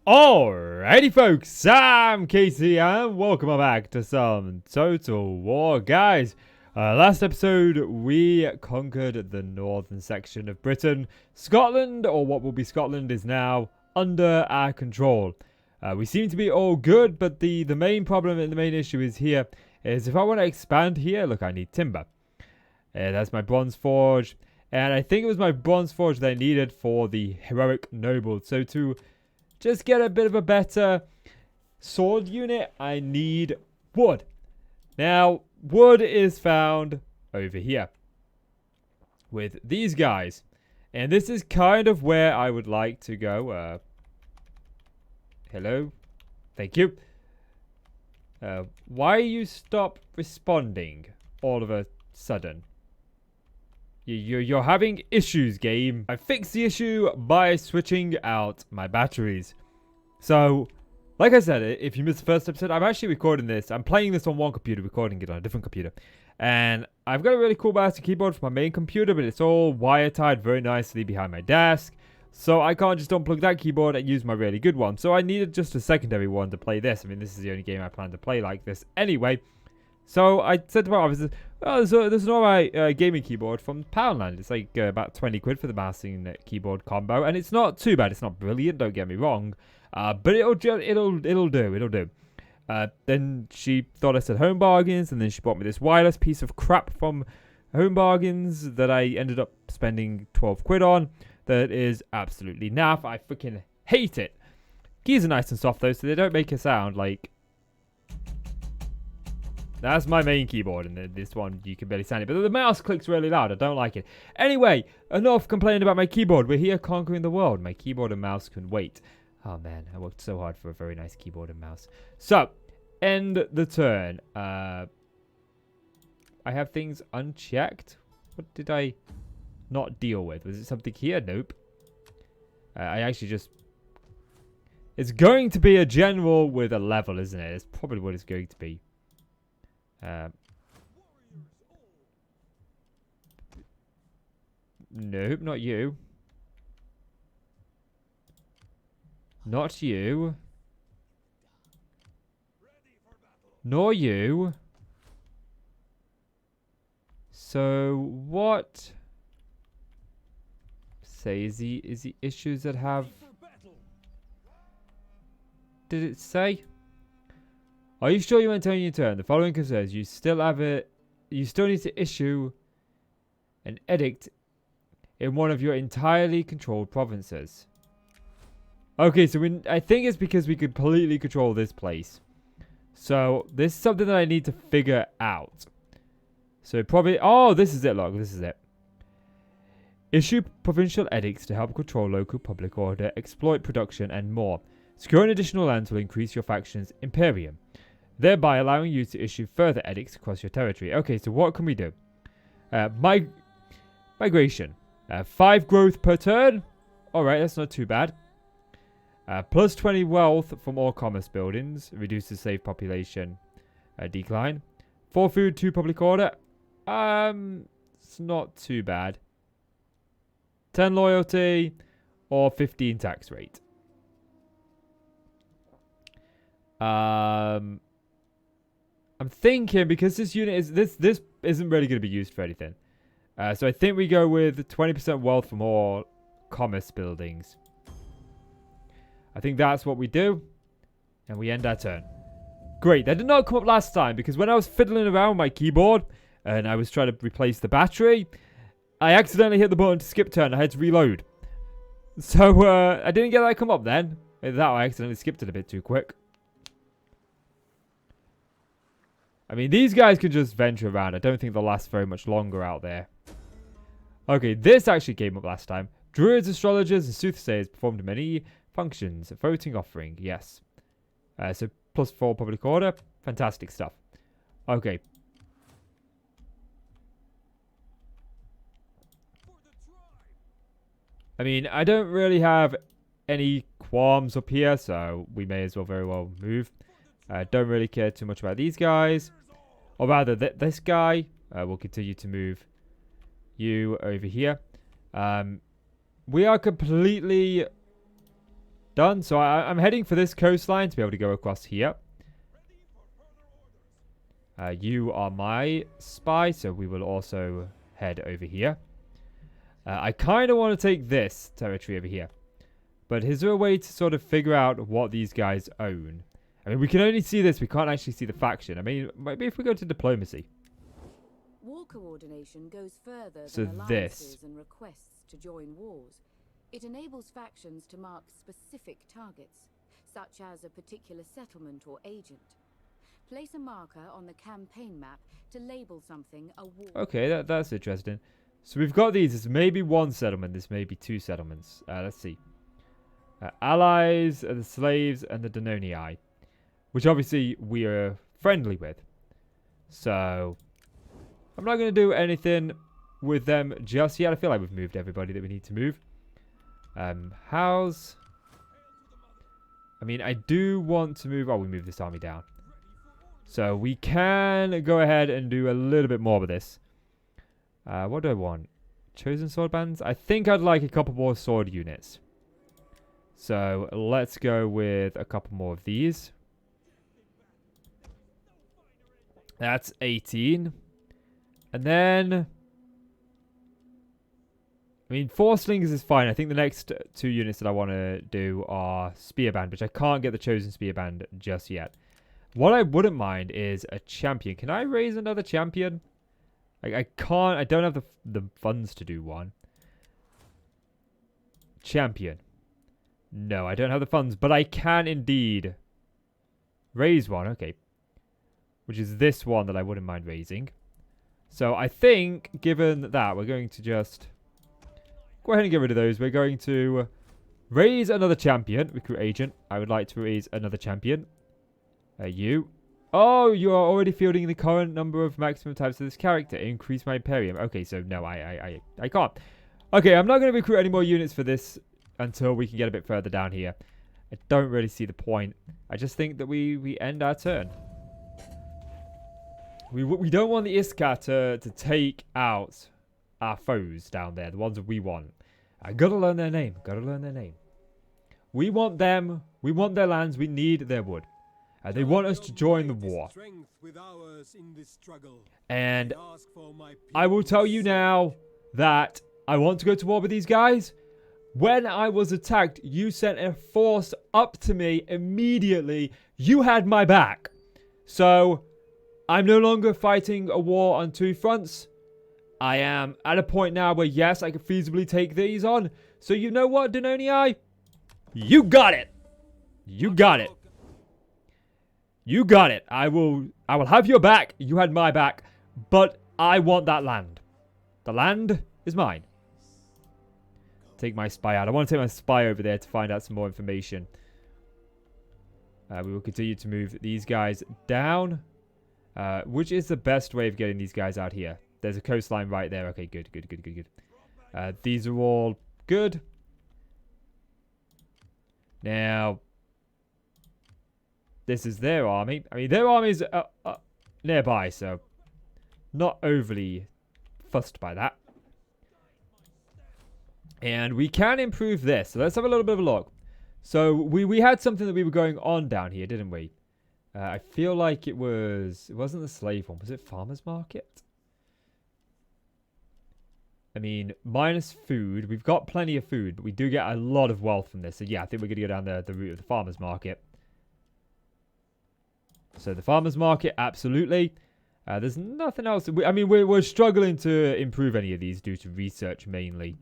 Alrighty folks, I'm Casey and welcome back to some Total War. Guys, last episode we conquered the northern section of Britain. Scotland, or what will be Scotland, is now under our control. We seem to be all good, but the main problem and the main issue is here is if I want to expand here, look, I need timber. That's my bronze forge, and I think it was my bronze forge that I needed for the heroic noble. So to just get a bit of a better sword unit, I need wood. Now, wood is found over here with these guys. And this is kind of where I would like to go. Hello? Thank you. Why you stop responding all of a sudden? You're having issues, game. I fixed the issue by switching out my batteries. So, like I said, if you missed the first episode, I'm actually recording this. I'm playing this on one computer, recording it on a different computer. And I've got a really cool mouse and keyboard for my main computer, but it's all wire tied very nicely behind my desk. So I can't just unplug that keyboard and use my really good one. So I needed just a secondary one to play this. I mean, this is the only game I plan to play like this anyway. So I said to my office, oh, there's an alright gaming keyboard from Poundland. It's like about 20 quid for the mouse and keyboard combo, and it's not too bad. It's not brilliant, don't get me wrong, but it'll do. Then she thought I said Home Bargains, and then she bought me this wireless piece of crap from Home Bargains that I ended up spending 12 quid on. That is absolutely naff. I freaking hate it. Keys are nice and soft though, so they don't make a sound like. That's my main keyboard, and this one, you can barely stand it. But the mouse clicks really loud. I don't like it. Anyway, enough complaining about my keyboard. We're here conquering the world. My keyboard and mouse can wait. Oh, man. I worked so hard for a very nice keyboard and mouse. So, end the turn. I have things unchecked. What did I not deal with? Was it something here? Nope. I actually just... It's going to be a general with a level, isn't it? It's probably what it's going to be. Nope, not you. Not you. Nor you. So what? Say is the issues that have? Did it say? Are you sure you went on your turn? The following concerns you still have it. You still need to issue an edict in one of your entirely controlled provinces. Okay, so I think it's because we completely control this place. So this is something that I need to figure out. So probably, oh, this is it, look, this is it. Issue provincial edicts to help control local public order, exploit production, and more. Securing additional lands will increase your faction's imperium, thereby allowing you to issue further edicts across your territory. Okay, so what can we do? Migration. 5 growth per turn. Alright, that's not too bad. Plus 20 wealth from all commerce buildings. Reduces save population decline. 4 food, 2 public order. It's not too bad. 10 loyalty or 15 tax rate. I'm thinking because this unit is this isn't really going to be used for anything. So I think we go with 20% wealth from all commerce buildings. I think that's what we do. And we end our turn. Great. That did not come up last time because when I was fiddling around with my keyboard and I was trying to replace the battery, I accidentally hit the button to skip turn. I had to reload. So I didn't get that come up then. Either that or I accidentally skipped it a bit too quick. I mean, these guys can just venture around. I don't think they'll last very much longer out there. Okay, this actually came up last time. Druids, astrologers, and soothsayers performed many functions. Voting offering, yes. So plus 4 public order. Fantastic stuff. Okay. I mean, I don't really have any qualms up here, so we may as well very well move. Don't really care too much about these guys. Or rather, this guy. We'll continue to move you over here. We are completely done. So I'm heading for this coastline to be able to go across here. You are my spy, so we will also head over here. I kind of want to take this territory over here. But is there a way to sort of figure out what these guys own? I mean, we can only see this. We can't actually see the faction. I mean, maybe if we go to diplomacy. War coordination goes further So than alliances and requests to join wars. It enables factions to mark specific targets, such as a particular settlement or agent. Place a marker on the campaign map to label something a war. Okay, that's interesting. So we've got these. This may be one settlement. This may be two settlements. Let's see. Allies, the slaves, and the Danonii, which obviously we are friendly with. So I'm not going to do anything with them just yet. I feel like we've moved everybody that we need to move. How's... I mean, I do want to move... Oh, we moved this army down. So we can go ahead and do a little bit more with this. What do I want? Chosen sword bands? I think I'd like a couple more sword units. So let's go with a couple more of these. That's 18. And then... I mean, 4 slingers is fine. I think the next 2 units that I want to do are spear band, which I can't get the chosen spear band just yet. What I wouldn't mind is a champion. Can I raise another champion? I can't. I don't have the funds to do one. Champion. No, I don't have the funds, but I can indeed raise one. Okay. Which is this one that I wouldn't mind raising. So I think, given that, we're going to just... go ahead and get rid of those. We're going to raise another champion. Recruit agent. I would like to raise another champion. You. Oh, you are already fielding the current number of maximum types of this character. Increase my Imperium. Okay, so no, I can't. Okay, I'm not going to recruit any more units for this until we can get a bit further down here. I don't really see the point. I just think that we end our turn. We don't want the Iskar to take out our foes down there, the ones that we want. I gotta learn their name. Gotta learn their name. We want them. We want their lands. We need their wood. They want us to join the war. And I will tell you now that I want to go to war with these guys. When I was attacked, you sent a force up to me immediately. You had my back. So I'm no longer fighting a war on 2 fronts. I am at a point now where, yes, I can feasibly take these on. So you know what, Danonii? You got it. You got it. You got it. I will have your back. You had my back. But I want that land. The land is mine. Take my spy out. I want to take my spy over there to find out some more information. We will continue to move these guys down. Which is the best way of getting these guys out here? There's a coastline right there. Okay, good. These are all good. Now, this is their army. I mean, their army is nearby, so not overly fussed by that. And we can improve this. So let's have a little bit of a look. So we had something that we were going on down here, didn't we? I feel like it wasn't the slave one. Was it farmer's market? I mean, minus food. We've got plenty of food, but we do get a lot of wealth from this. So yeah, I think we're going to go down the route of the farmer's market. So the farmer's market, absolutely. There's nothing else. I mean, we're struggling to improve any of these due to research mainly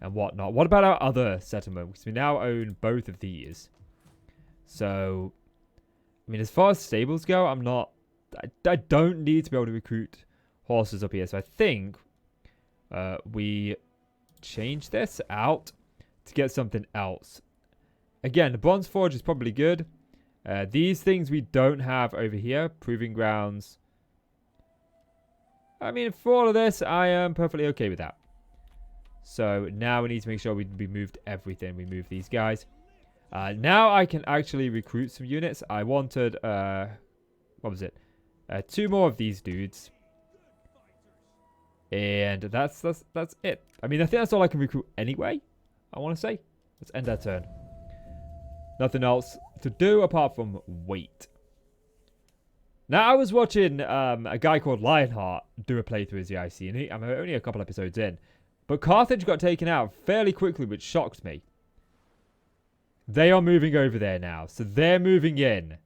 and whatnot. What about our other settlement? Because we now own both of these. So, I mean, as far as stables go, I don't need to be able to recruit horses up here. So I think we change this out to get something else. Again, the Bronze Forge is probably good. These things we don't have over here. Proving grounds. I mean, for all of this, I am perfectly okay with that. So now we need to make sure we moved everything. We moved these guys. Now I can actually recruit some units. I wanted, what was it? 2 more of these dudes. And that's it. I mean, I think that's all I can recruit anyway. I want to say. Let's end our turn. Nothing else to do apart from wait. Now, I was watching a guy called Lionheart do a playthrough as the Iceni. I'm only a couple episodes in. But Carthage got taken out fairly quickly, which shocked me. They are moving over there now. So they're moving in.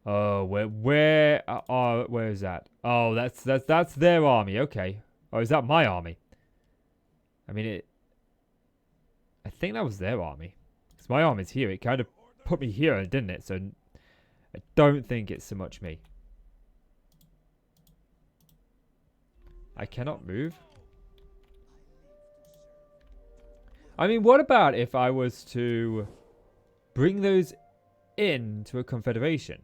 Oh, where is that? Oh, that's their army. Okay. Oh, is that my army? I mean, I think that was their army. Because my army's here. It kind of put me here, didn't it? So I don't think it's so much me. I cannot move. I mean, what about if I was to bring those into a confederation?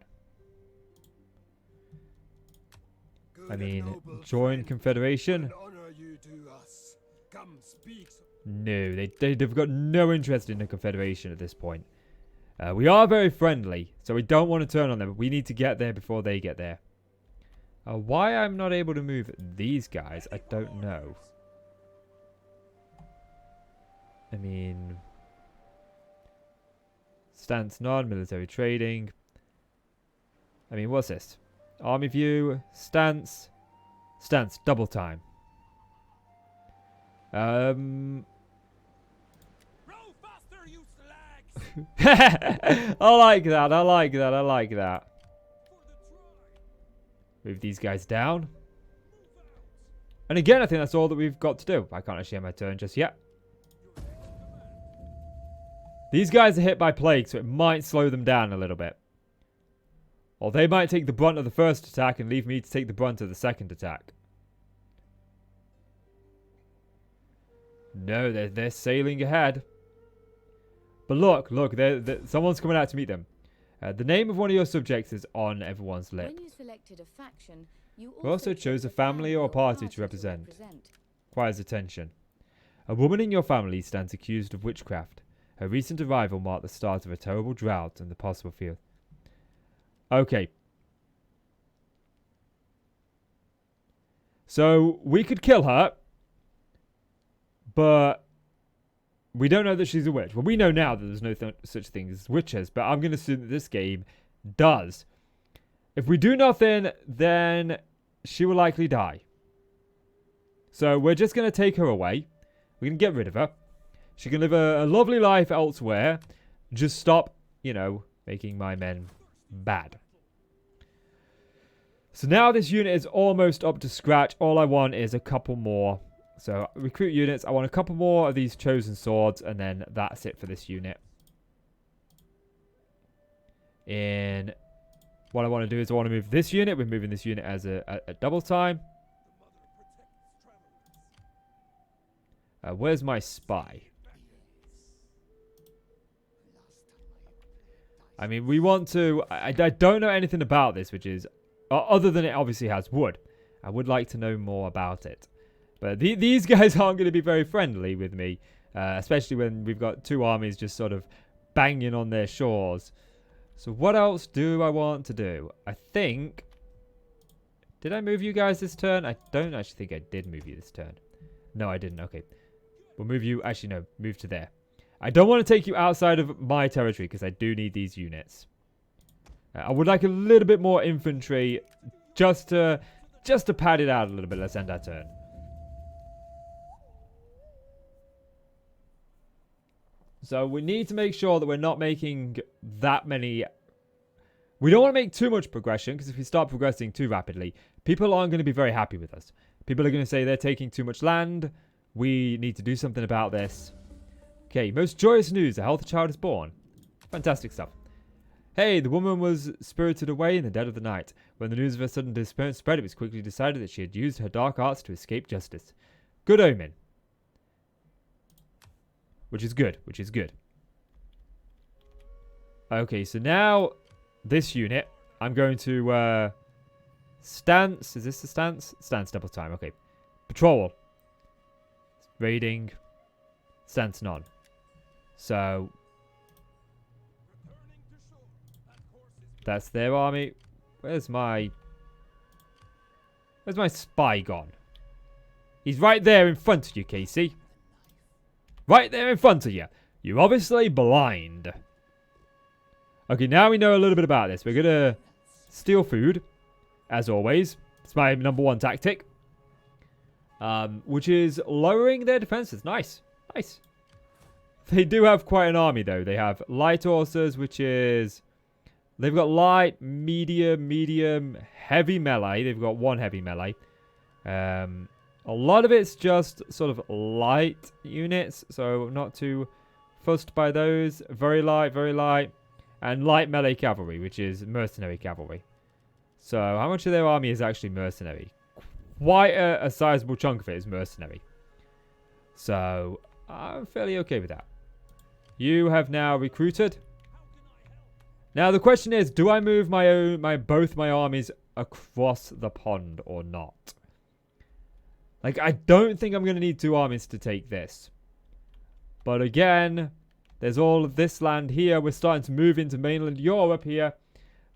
I mean, join confederation? No, they've got no interest in a confederation at this point. We are very friendly, so we don't want to turn on them. But we need to get there before they get there. Why I'm not able to move these guys, I don't know. I mean, stance non-military trading. I mean, what's this? Army view, stance, double time. Roll faster, you slags! I like that. Move these guys down. And again, I think that's all that we've got to do. I can't actually have my turn just yet. These guys are hit by plague, so it might slow them down a little bit. Or they might take the brunt of the first attack and leave me to take the brunt of the second attack. No, they're sailing ahead. But look, someone's coming out to meet them. The name of one of your subjects is on everyone's lip. When you selected a faction, you also chose a family or a party to represent. Requires attention. A woman in your family stands accused of witchcraft. Her recent arrival marked the start of a terrible drought and the possible field. Okay. So, we could kill her. But we don't know that she's a witch. Well, we know now that there's no such thing as witches. But I'm going to assume that this game does. If we do nothing, then she will likely die. So, we're just going to take her away. We're going to get rid of her. She can live a lovely life elsewhere. Just stop, you know, making my men bad. So now this unit is almost up to scratch. All I want is a couple more. So recruit units. I want a couple more of these chosen swords. And then that's it for this unit. And what I want to do is I want to move this unit. We're moving this unit as a double time. Where's my spy? I mean, we want to... I don't know anything about this, which is... other than it obviously has wood. I would like to know more about it. But these guys aren't going to be very friendly with me. Especially when we've got two armies just sort of banging on their shores. So what else do I want to do? I think... Did I move you guys this turn? I don't actually think I did move you this turn. No, I didn't. Okay. We'll move you... Actually, no. Move to there. I don't want to take you outside of my territory because I do need these units. I would like a little bit more infantry just to pad it out a little bit. Let's end our turn. So we need to make sure that we're not making that many... We don't want to make too much progression because if we start progressing too rapidly, people aren't going to be very happy with us. People are going to say they're taking too much land. We need to do something about this. Okay, most joyous news. A healthy child is born. Fantastic stuff. Hey, the woman was spirited away in the dead of the night. When the news of her sudden disappearance spread, it was quickly decided that she had used her dark arts to escape justice. Good omen. Which is good, which is good. Okay, so now this unit, I'm going to stance. Is this the stance? Stance double time, okay. Patrol. Raiding. Stance none. So that's their army. Where's my spy gone? He's right there in front of you, Casey. Right there in front of you. You're obviously blind. Okay, now we know a little bit about this. We're going to steal food, as always. It's my #1 tactic. Which is lowering their defenses. Nice. Nice. They do have quite an army, though. They have light horses, which is... They've got light, medium, heavy melee. They've got 1 heavy melee. A lot of it's just sort of light units, so not too fussed by those. Very light, very light. And light melee cavalry, which is mercenary cavalry. So how much of their army is actually mercenary? Quite a sizable chunk of it is mercenary. So I'm fairly okay with that. You have now recruited. Now the question is, do I move both my armies across the pond or not? Like, I don't think I'm going to need 2 armies to take this. But again, there's all of this land here. We're starting to move into mainland Europe here.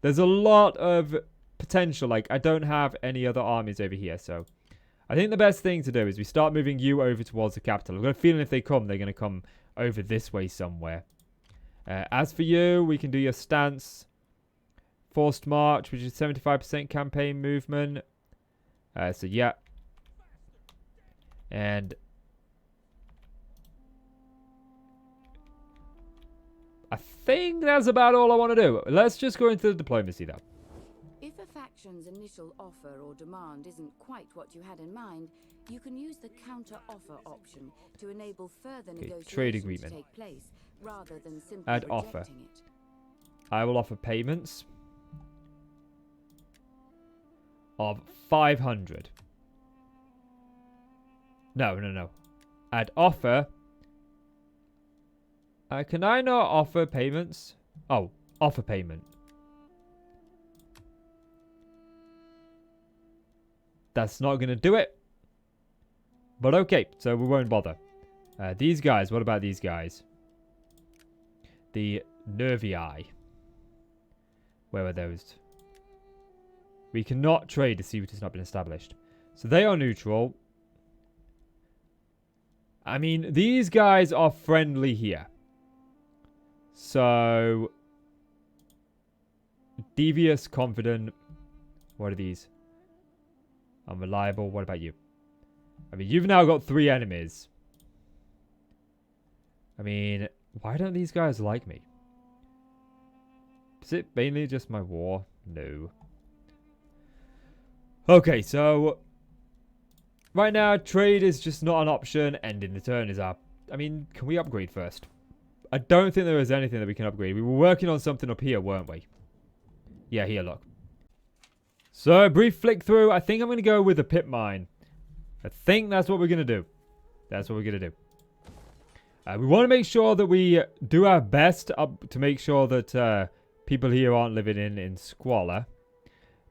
There's a lot of potential. Like, I don't have any other armies over here. So I think the best thing to do is we start moving you over towards the capital. I've got a feeling if they come, they're going to come over this way somewhere. As for you, we can do your stance. Forced march, which is 75% campaign movement. So yeah. And I think that's about all I want to do. Let's just go into the diplomacy, though. If a faction's initial offer or demand isn't quite what you had in mind, you can use the counter-offer option to enable further negotiations trade agreement. to take place, rather than simply Add rejecting offer. it. I will offer payments of 500. No. Add offer. Can I not offer payments? Oh, offer payment. That's not going to do it. But okay, so we won't bother. These guys, what about these guys? The Nervii. Where are those? We cannot trade. The suit has not been established. So they are neutral. I mean, these guys are friendly here. So, devious, confident. What are these? Unreliable. What about you? I mean, you've now got 3 enemies. I mean, why don't these guys like me? Is it mainly just my war? No. Okay, so right now, trade is just not an option. Ending the turn is up. I mean, can we upgrade first? I don't think there is anything that we can upgrade. We were working on something up here, weren't we? Yeah, here, look. So, a brief flick through. I think I'm going to go with the pit mine. I think that's what we're going to do. That's what we're going to do. We want to make sure that we do our best to make sure that people here aren't living in squalor.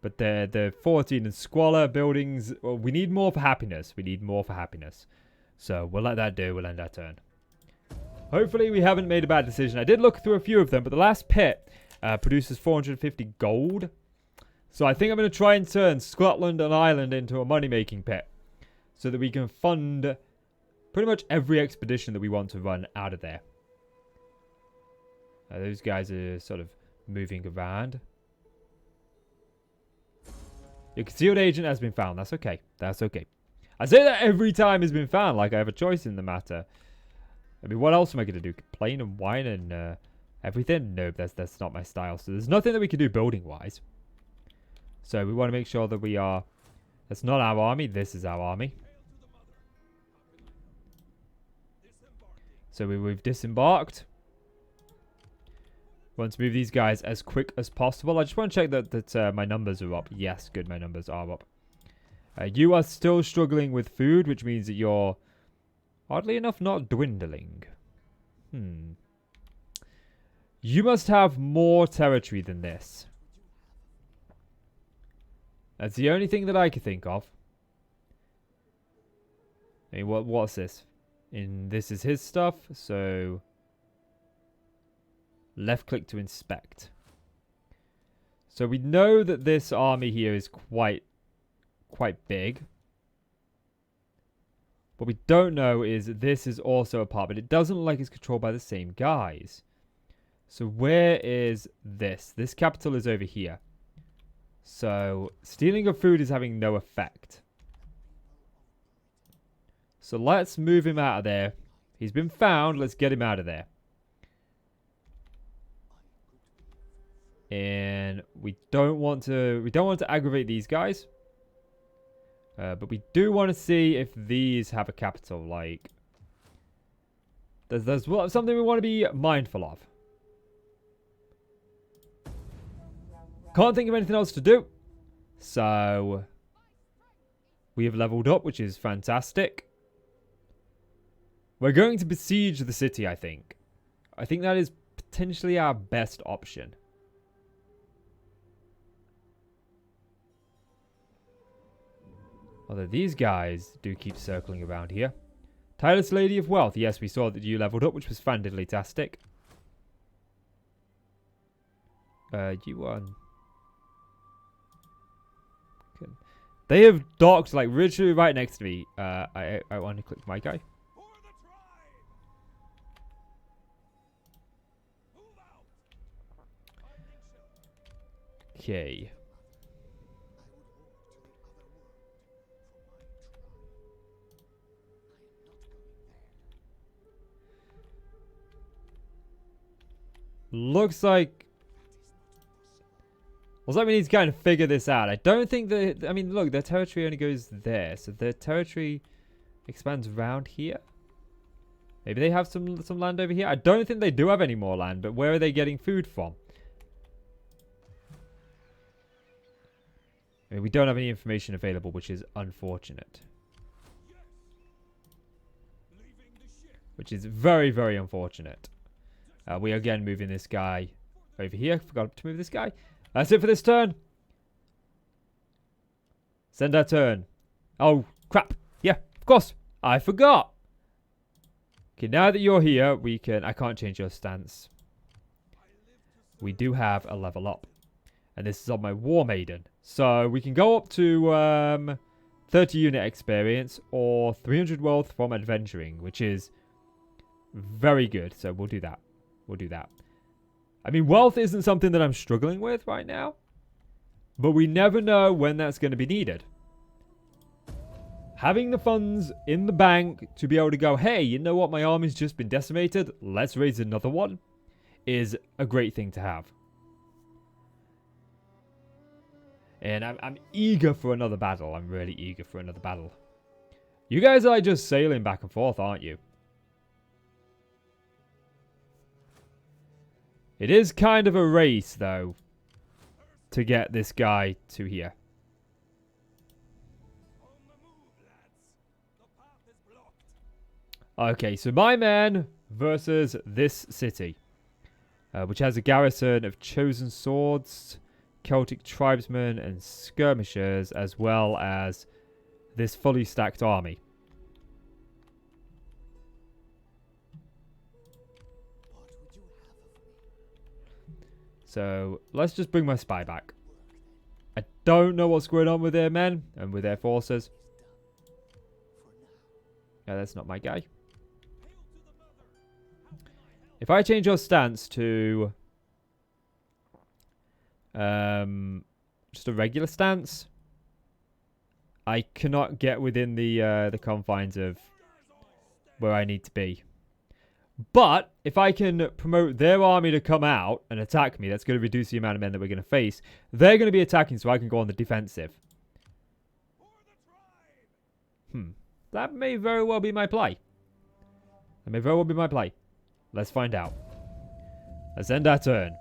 But the 14 in squalor buildings, well, we need more for happiness. We need more for happiness. So we'll let that do. We'll end our turn. Hopefully we haven't made a bad decision. I did look through a few of them, but the last pit produces 450 gold. So I think I'm going to try and turn Scotland and Ireland into a money-making pit. So that we can fund pretty much every expedition that we want to run out of there. Those guys are sort of moving around. Your concealed agent has been found. That's okay. That's okay. I say that every time has been found, like I have a choice in the matter. I mean, what else am I going to do? Complain and whine and everything? Nope, that's not my style. So there's nothing that we can do building-wise. So we want to make sure that we are... That's not our army. This is our army. So we've disembarked. Want to move these guys as quick as possible. I just want to check that my numbers are up. Yes, good, my numbers are up. You are still struggling with food, which means that you're, oddly enough, not dwindling. You must have more territory than this. That's the only thing that I can think of. I mean, what's this? This is his stuff, so... Left click to inspect. So we know that this army here is quite big. What we don't know is this is also a part, but it doesn't look like it's controlled by the same guys. So where is this? This capital is over here. So stealing of food is having no effect. So let's move him out of there. He's been found. Let's get him out of there. And we don't want to aggravate these guys. But we do want to see if these have a capital. Like, there's something we want to be mindful of. Can't think of anything else to do. So we have leveled up, which is fantastic. We're going to besiege the city, I think. I think that is potentially our best option. Although these guys do keep circling around here. Tireless Lady of Wealth. Yes, we saw that you leveled up, which was fantastic. You won. Okay. They have docked like literally right next to me. I want to click my guy. Okay. Looks like... Looks like we need to kind of figure this out. I don't think that... I mean, look, their territory only goes there. So their territory expands around here. Maybe they have some land over here. I don't think they do have any more land, but where are they getting food from? I mean, we don't have any information available, which is unfortunate. Which is very, very unfortunate. We are again moving this guy over here. Forgot to move this guy. That's it for this turn. Send our turn. Oh, crap. Yeah, of course. I forgot. Okay, now that you're here, we can... I can't change your stance. We do have a level up. And this is on my War Maiden. So we can go up to 30 unit experience or 300 wealth from adventuring, which is very good. So we'll do that. We'll do that. I mean, wealth isn't something that I'm struggling with right now. But we never know when that's going to be needed. Having the funds in the bank to be able to go, hey, you know what? My army's just been decimated. Let's raise another one. Is a great thing to have. And I'm eager for another battle. I'm really eager for another battle. You guys are just sailing back and forth, aren't you? It is kind of a race, though, to get this guy to here. Okay, so my men versus this city, which has a garrison of chosen swords, Celtic tribesmen, and skirmishers, as well as this fully stacked army. So, let's just bring my spy back. I don't know what's going on with their men and with their forces. Yeah, that's not my guy. If I change your stance to just a regular stance, I cannot get within the confines of where I need to be. But if I can promote their army to come out and attack me, that's going to reduce the amount of men that we're going to face. They're going to be attacking, so I can go on the defensive. That may very well be my play. That may very well be my play. Let's find out. Let's end our turn.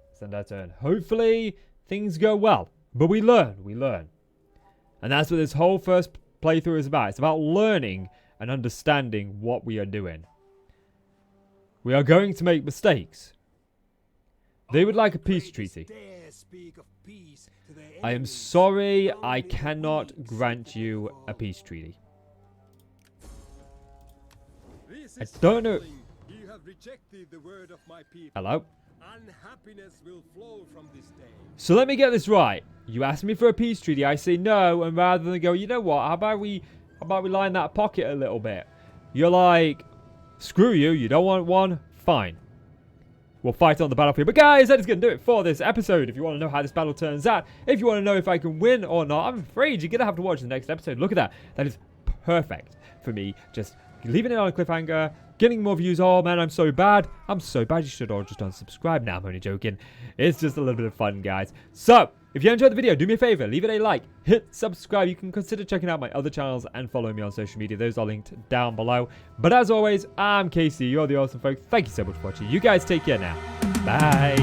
Let's end our turn. Hopefully, things go well. But we learn. We learn. And that's what this whole first playthrough is about. It's about learning and understanding what we are doing. We are going to make mistakes. They would like a peace treaty. I am sorry, I cannot grant you a peace treaty. I don't know. Hello? So let me get this right. You asked me for a peace treaty, I say no, and rather than go, you know what, how about we How about we line that pocket a little bit? You're like, screw you, you don't want one? Fine. We'll fight on the battlefield. But guys, that is going to do it for this episode. If you want to know how this battle turns out, if you want to know if I can win or not, I'm afraid you're going to have to watch the next episode. Look at that. That is perfect for me. Just leaving it on a cliffhanger, getting more views. Oh man, I'm so bad. I'm so bad. You should all just unsubscribe. Now I'm only joking. It's just a little bit of fun, guys. So, if you enjoyed the video, do me a favor, leave it a like, hit subscribe. You can consider checking out my other channels and following me on social media. Those are linked down below. But as always, I'm Casey. You're the awesome folks. Thank you so much for watching. You guys take care now. Bye.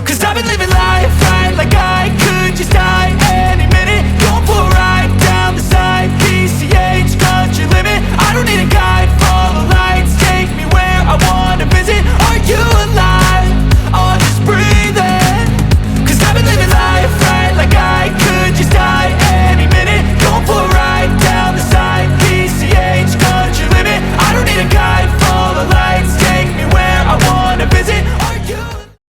'Cause I've been living life right like I could just die any minute. Going for a ride down the side, PCH, country limit. I don't need a guide, follow lights, take me where I want.